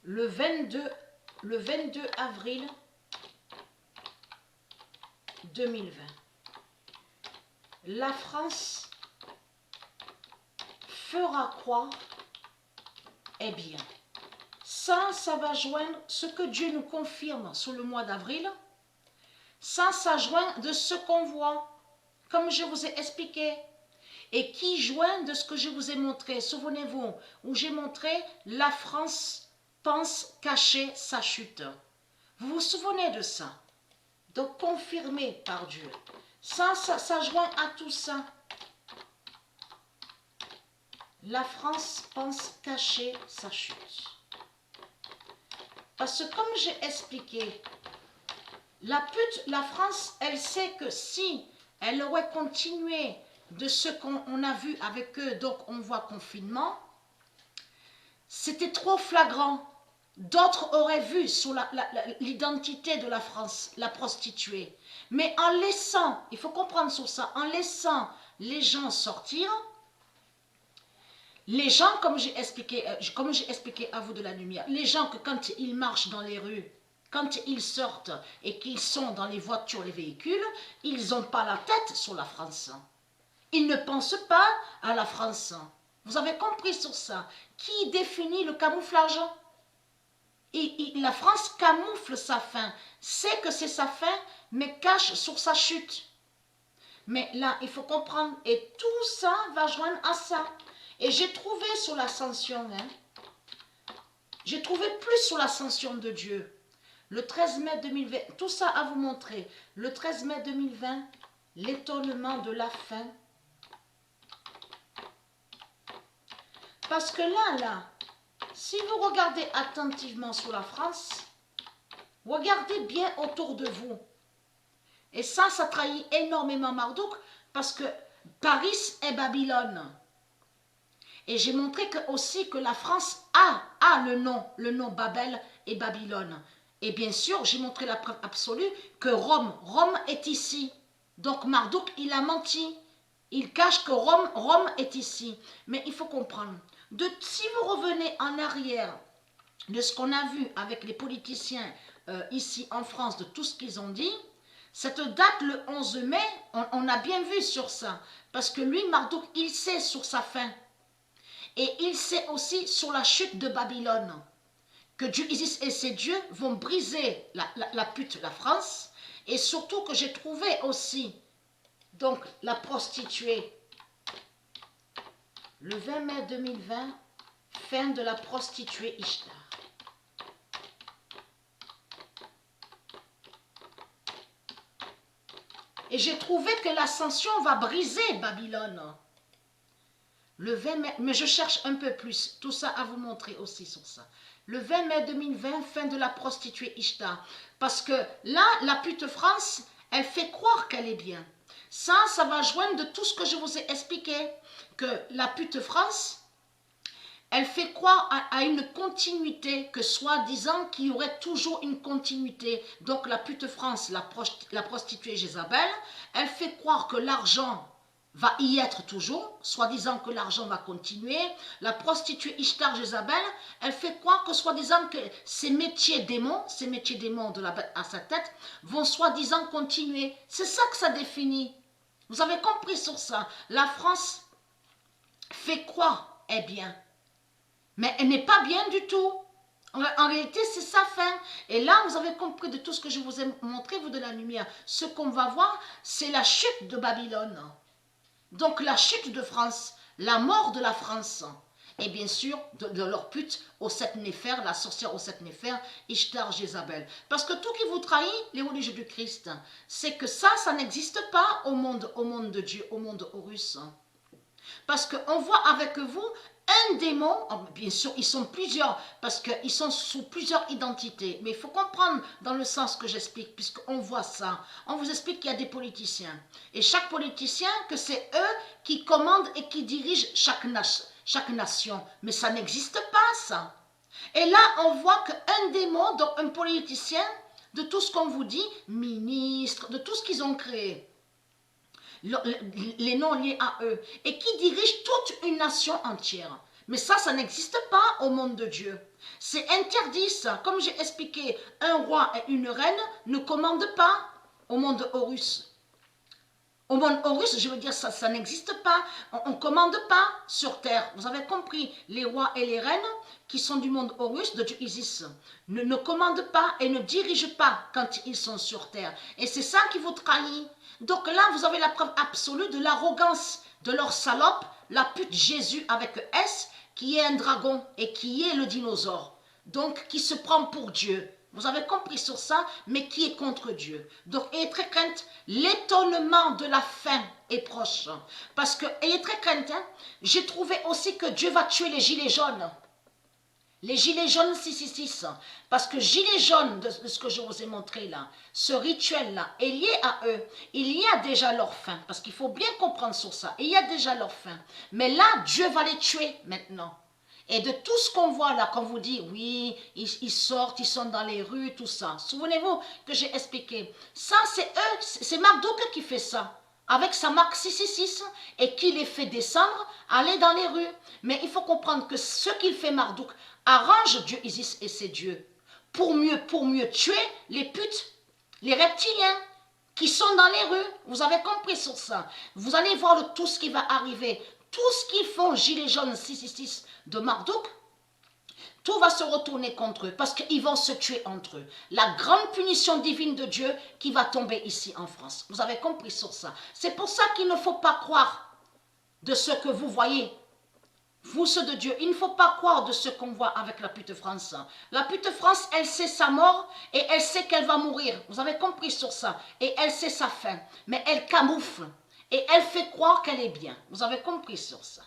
le 22 avril 2020. La France fera croire, eh bien, ça va joindre ce que Dieu nous confirme sur le mois d'avril, ça joint de ce qu'on voit, comme je vous ai expliqué, et qui joint de ce que je vous ai montré. Souvenez-vous, où j'ai montré la France pense cacher sa chute. Vous vous souvenez de ça? Donc confirmé par Dieu. Ça joint à tout ça. La France pense cacher sa chute. Parce que comme j'ai expliqué, la France, elle sait que si elle aurait continué de ce qu'on a vu avec eux, donc on voit confinement, c'était trop flagrant. D'autres auraient vu sur l'identité de la France, la prostituée. Mais en laissant, il faut comprendre sur ça, en laissant les gens sortir, les gens, comme j'ai expliqué à vous de la lumière, les gens que quand ils marchent dans les rues, quand ils sortent et qu'ils sont dans les voitures, les véhicules, ils n'ont pas la tête sur la France. Ils ne pensent pas à la France. Vous avez compris sur ça? Qui définit le camouflage? La France camoufle sa faim, sait que c'est sa faim, mais cache sur sa chute. Mais là, il faut comprendre, et tout ça va joindre à ça. Et j'ai trouvé sur l'ascension, j'ai trouvé plus sur l'ascension de Dieu. Le 13 mai 2020, tout ça à vous montrer. Le 13 mai 2020, l'étonnement de la faim. Parce que là, si vous regardez attentivement sur la France, regardez bien autour de vous. Et ça trahit énormément Marduk, parce que Paris est Babylone. Et j'ai montré aussi que la France a le nom Babel et Babylone. Et bien sûr, j'ai montré la preuve absolue que Rome est ici. Donc Marduk, il a menti. Il cache que Rome est ici. Mais il faut comprendre. Si vous revenez en arrière de ce qu'on a vu avec les politiciens ici en France, de tout ce qu'ils ont dit, cette date, le 11 mai, on a bien vu sur ça. Parce que lui, Marduk, il sait sur sa fin. Et il sait aussi sur la chute de Babylone. Que Dieu, Isis et ses dieux vont briser la pute, la France. Et surtout que j'ai trouvé aussi, donc, la prostituée. Le 20 mai 2020, fin de la prostituée Ishtar. Et j'ai trouvé que l'ascension va briser Babylone. Le 20 mai, mais je cherche un peu plus, tout ça à vous montrer aussi sur ça. Le 20 mai 2020, fin de la prostituée Ishtar. Parce que là, la pute France, elle fait croire qu'elle est bien. Ça va joindre de tout ce que je vous ai expliqué. Que la pute France, elle fait croire à une continuité, que soi-disant qu'il y aurait toujours une continuité. Donc la pute France, la prostituée Jézabel, elle fait croire que l'argent va y être toujours, soi-disant que l'argent va continuer. La prostituée Ishtar Jézabel, elle fait croire que soi-disant que ces métiers démons de la bête à sa tête, vont soi-disant continuer. C'est ça que ça définit. Vous avez compris sur ça? La France fait croire, eh bien, mais elle n'est pas bien du tout. En réalité, c'est sa fin. Et là, vous avez compris de tout ce que je vous ai montré, vous de la lumière. Ce qu'on va voir, c'est la chute de Babylone. Donc la chute de France, la mort de la France. Et bien sûr, de leur pute au 7 Néphers, la sorcière au 7 Néphers, Ishtar Jézabel. Parce que tout qui vous trahit, les religieux du Christ, c'est que ça n'existe pas au monde de Dieu, au monde Horus. Parce qu'on voit avec vous un démon, bien sûr ils sont plusieurs, parce qu'ils sont sous plusieurs identités, mais il faut comprendre dans le sens que j'explique, puisqu'on voit ça, on vous explique qu'il y a des politiciens, et chaque politicien, que c'est eux qui commandent et qui dirigent chaque nation, mais ça n'existe pas ça. Et là on voit qu'un démon, donc un politicien, de tout ce qu'on vous dit, ministre, de tout ce qu'ils ont créé, les noms liés à eux, et qui dirigent toute une nation entière. Mais ça n'existe pas au monde de Dieu. C'est interdit ça. Comme j'ai expliqué, un roi et une reine ne commandent pas au monde Horus. Au monde Horus, je veux dire, ça n'existe pas. On ne commande pas sur terre. Vous avez compris, les rois et les reines qui sont du monde Horus, de Dieu Isis, ne commandent pas et ne dirigent pas quand ils sont sur terre. Et c'est ça qui vous trahit. Donc là, vous avez la preuve absolue de l'arrogance de leur salope, la pute Jésus avec S, qui est un dragon et qui est le dinosaure. Donc, qui se prend pour Dieu. Vous avez compris sur ça, mais qui est contre Dieu. Donc, ayez très crainte, l'étonnement de la fin est proche. Parce que, ayez très crainte, hein, j'ai trouvé aussi que Dieu va tuer les gilets jaunes. Les gilets jaunes 666. Parce que gilets jaunes, de ce que je vous ai montré là, ce rituel-là est lié à eux. Il y a déjà leur fin. Parce qu'il faut bien comprendre sur ça. Il y a déjà leur fin. Mais là, Dieu va les tuer maintenant. Et de tout ce qu'on voit là, quand vous dit, oui, ils sortent, ils sont dans les rues, tout ça. Souvenez-vous que j'ai expliqué. Ça, c'est eux, c'est Marduk qui fait ça. Avec sa marque 666 et qui les fait descendre, aller dans les rues. Mais il faut comprendre que ce qu'il fait Marduk arrange Dieu Isis et ses dieux. Pour mieux tuer les putes, les reptiliens qui sont dans les rues. Vous avez compris sur ça. Vous allez voir tout ce qui va arriver. Tout ce qu'ils font, Gilets jaunes 666 de Marduk, tout va se retourner contre eux parce qu'ils vont se tuer entre eux. La grande punition divine de Dieu qui va tomber ici en France. Vous avez compris sur ça. C'est pour ça qu'il ne faut pas croire de ce que vous voyez. Vous, ceux de Dieu, il ne faut pas croire de ce qu'on voit avec la pute France. La pute France, elle sait sa mort et elle sait qu'elle va mourir. Vous avez compris sur ça. Et elle sait sa fin. Mais elle camoufle. Et elle fait croire qu'elle est bien. Vous avez compris sur ça.